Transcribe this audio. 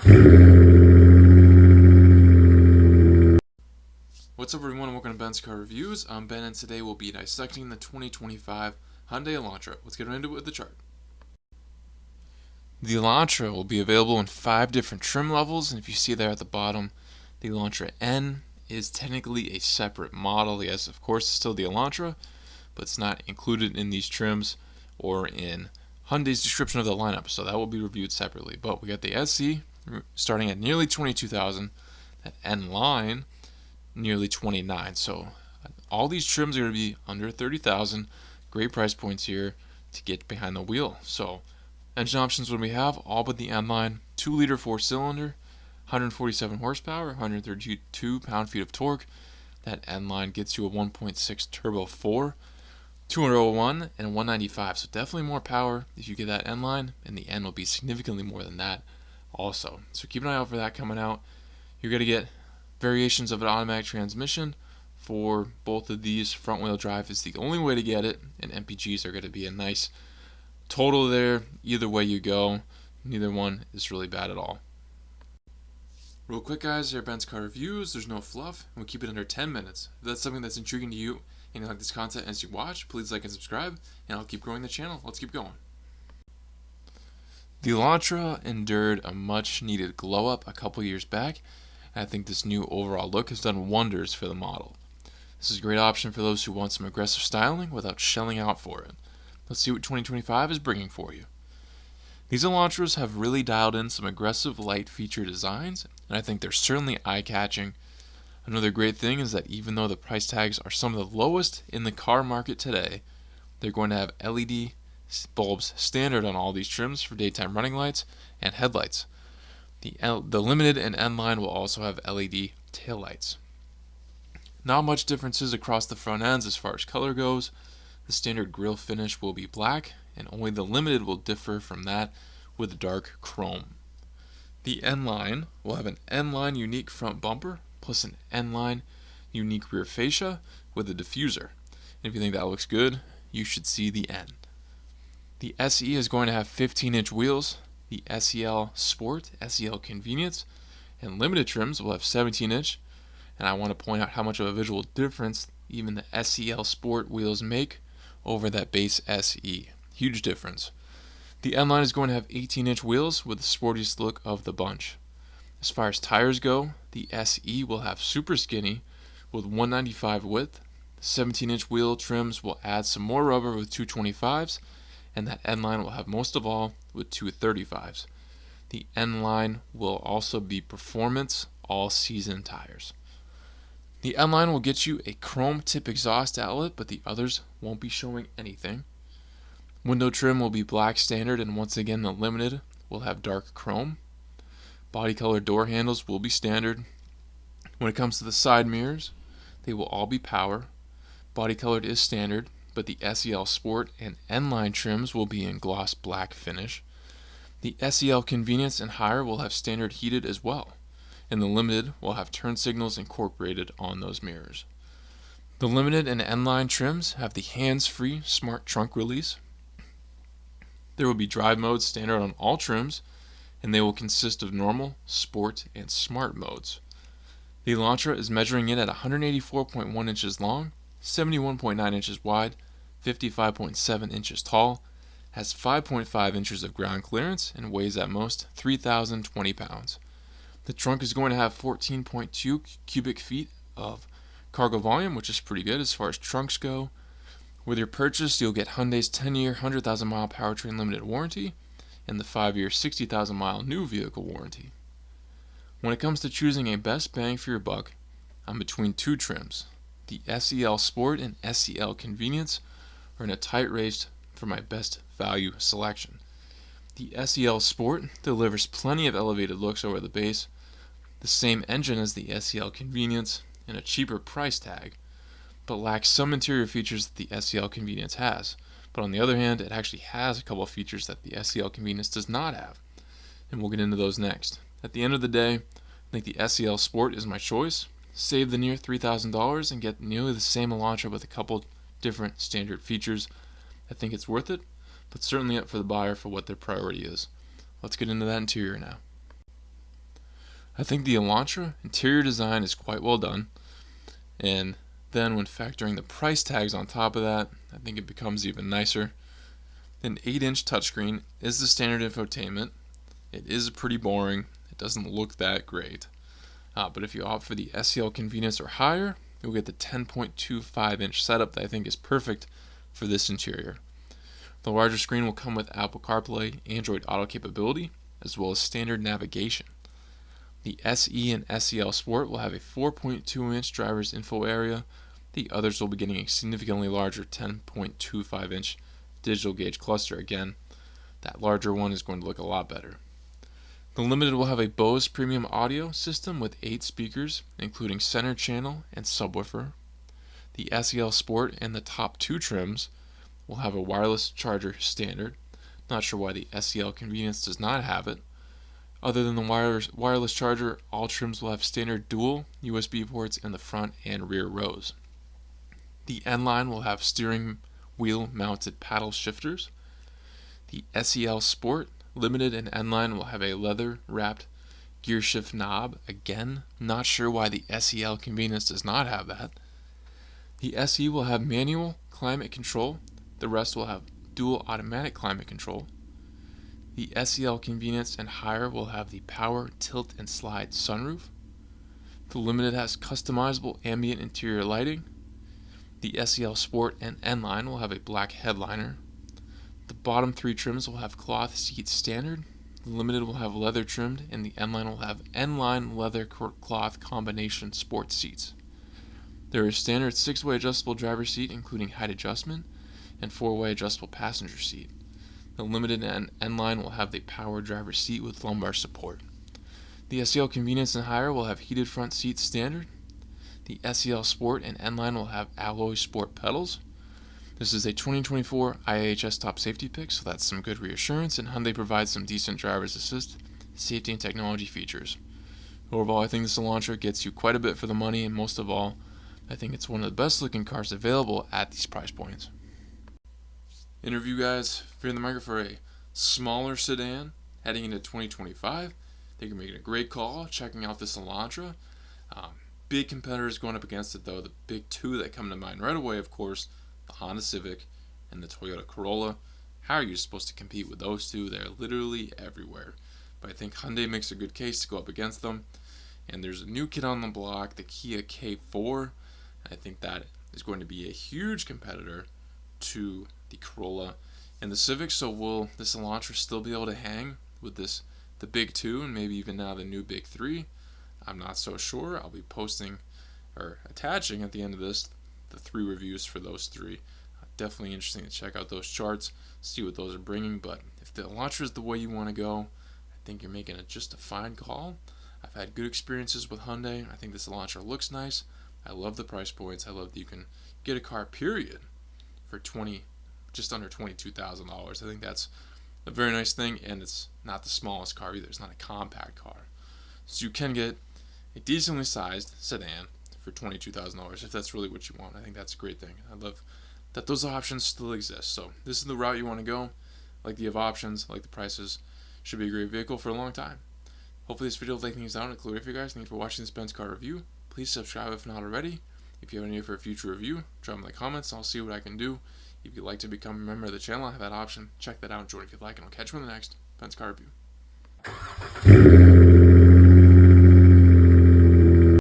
What's up everyone and welcome to Ben's Car Reviews. I'm Ben and today we'll be dissecting the 2025 Hyundai Elantra. Let's get into it with the chart. The Elantra will be available in 5 different trim levels, and if you see there at the bottom, the Elantra N is technically a separate model. Yes, of course it's still the Elantra, but it's not included in these trims or in Hyundai's description of the lineup, so that will be reviewed separately. But we got the SE starting at nearly $22,000, that N line nearly $29,000. So all these trims are going to be under $30,000. Great price points here to get behind the wheel. So engine options, when we have all but the N line, 2-liter 4-cylinder, 147 horsepower, 132 pound-feet of torque. That N line gets you a 1.6 turbo 4, 201 and 195. So definitely more power if you get that N line, and the N will be significantly more than that also. So keep an eye out for that coming out. You're going to get variations of an automatic transmission for both of these. Front wheel drive is the only way to get it, and MPGs are going to be a nice total there. Either way you go, neither one is really bad at all. Real quick guys, here are Ben's Car Reviews. There's no fluff, and we keep it under 10 minutes. If that's something that's intriguing to you and you like this content as you watch, please like and subscribe, and I'll keep growing the channel. Let's keep going. The Elantra endured a much needed glow up a couple years back. I think this new overall look has done wonders for the model. This is a great option for those who want some aggressive styling without shelling out for it. Let's see what 2025 is bringing for you. These Elantras have really dialed in some aggressive light feature designs, and I think they're certainly eye-catching. Another great thing is that even though the price tags are some of the lowest in the car market today, they're going to have LED bulbs standard on all these trims for daytime running lights and headlights. The Limited and N line will also have LED taillights. Not much differences across the front ends as far as color goes. The standard grille finish will be black, and only the Limited will differ from that with dark chrome. The N line will have an N line unique front bumper plus an N line unique rear fascia with a diffuser. And if you think that looks good, you should see the N. The SE is going to have 15-inch wheels. The SEL Sport, SEL Convenience, and Limited trims will have 17-inch, and I want to point out how much of a visual difference even the SEL Sport wheels make over that base SE. Huge difference. The N line is going to have 18-inch wheels with the sportiest look of the bunch. As far as tires go, the SE will have super skinny with 195 width. The 17-inch wheel trims will add some more rubber with 225s, and that N line will have most of all with 235s. The N line will also be performance all-season tires. The N line will get you a chrome tip exhaust outlet, but the others won't be showing anything. Window trim will be black standard, and once again the Limited will have dark chrome. Body color door handles will be standard. When it comes to the side mirrors, they will all be power. Body colored is standard, but the SEL Sport and N line trims will be in gloss black finish. The SEL Convenience and higher will have standard heated as well, and the Limited will have turn signals incorporated on those mirrors. The Limited and N line trims have the hands-free smart trunk release. There will be drive modes standard on all trims, and they will consist of normal, sport, and smart modes. The Elantra is measuring in at 184.1 inches long, 71.9 inches wide, 55.7 inches tall, has 5.5 inches of ground clearance, and weighs at most 3,020 pounds. The trunk is going to have 14.2 cubic feet of cargo volume, which is pretty good as far as trunks go. With your purchase, you'll get Hyundai's 10-year, 100,000-mile powertrain limited warranty and the 5-year, 60,000-mile new vehicle warranty. When it comes to choosing a best bang for your buck, I'm between two trims. The SEL Sport and SEL Convenience are in a tight race for my best value selection. The SEL Sport delivers plenty of elevated looks over the base, the same engine as the SEL Convenience, and a cheaper price tag, but lacks some interior features that the SEL Convenience has. But on the other hand, it actually has a couple of features that the SEL Convenience does not have, and we'll get into those next. At the end of the day, I think the SEL Sport is my choice. Save the near $3,000 and get nearly the same Elantra with a couple different standard features. I think it's worth it, but certainly up for the buyer for what their priority is. Let's get into that interior now. I think the Elantra interior design is quite well done, and then when factoring the price tags on top of that, I think it becomes even nicer. An 8-inch touchscreen is the standard infotainment. It is pretty boring. It doesn't look that great. But if you opt for the SEL Convenience or higher, you'll get the 10.25-inch setup that I think is perfect for this interior. The larger screen will come with Apple CarPlay, Android Auto capability, as well as standard navigation. The SE and SEL Sport will have a 4.2-inch driver's info area. The others will be getting a significantly larger 10.25-inch digital gauge cluster again. That larger one is going to look a lot better. The Limited will have a Bose premium audio system with 8 speakers, including center channel and subwoofer. The SEL Sport and the top 2 trims will have a wireless charger standard. Not sure why the SEL Convenience does not have it. Other than the wireless charger, all trims will have standard dual USB ports in the front and rear rows. The N-Line will have steering wheel mounted paddle shifters. The SEL Sport, Limited, and N-Line will have a leather wrapped gear shift knob. Again, not sure why the SEL Convenience does not have that. The SE will have manual climate control. The rest will have dual automatic climate control. The SEL Convenience and higher will have the power tilt and slide sunroof. The Limited has customizable ambient interior lighting. The SEL Sport and N-Line will have a black headliner. The bottom 3 trims will have cloth seats standard. The Limited will have leather trimmed, and the N-Line will have N-Line leather cloth combination sport seats. There is standard 6-way adjustable driver's seat, including height adjustment, and 4-way adjustable passenger seat. The Limited and N-Line will have the power driver's seat with lumbar support. The SEL Convenience and higher will have heated front seats standard. The SEL Sport and N-Line will have alloy sport pedals. This is a 2024 IIHS top safety pick, so that's some good reassurance, and Hyundai provides some decent driver's assist, safety, and technology features. Overall, I think this Elantra gets you quite a bit for the money, and most of all, I think it's one of the best looking cars available at these price points. Interview guys, if you're in the market for a smaller sedan heading into 2025, I think you're making a great call checking out this Elantra. Big competitors going up against it though. The big 2 that come to mind right away, of course, the Honda Civic and the Toyota Corolla. How are you supposed to compete with those 2? They're literally everywhere. But I think Hyundai makes a good case to go up against them. And there's a new kid on the block, the Kia K4. I think that is going to be a huge competitor to the Corolla and the Civic. So will this Elantra still be able to hang with the big 2 and maybe even now the new big 3? I'm not so sure. I'll be posting or attaching at the end of this the 3 reviews for those 3. Definitely interesting to check out those charts, see what those are bringing. But if the Elantra is the way you want to go, I think you're making just a fine call. I've had good experiences with Hyundai. I think this Elantra looks nice. I love the price points. I love that you can get a car, period, for just under $22,000. I think that's a very nice thing, and it's not the smallest car either. It's not a compact car. So you can get a decently sized sedan for $22,000 if that's really what you want. I think that's a great thing. I love that those options still exist. So this is the route you want to go. Like the options, like the prices. Should be a great vehicle for a long time. Hopefully this video will take things down and clear it for you guys. Thank you for watching this Benz car review. Please subscribe if not already. If you have any idea for a future review, drop them in the comments. I'll see what I can do. If you'd like to become a member of the channel, I have that option. Check that out. Join if you'd like, and I'll catch you in the next Benz car review.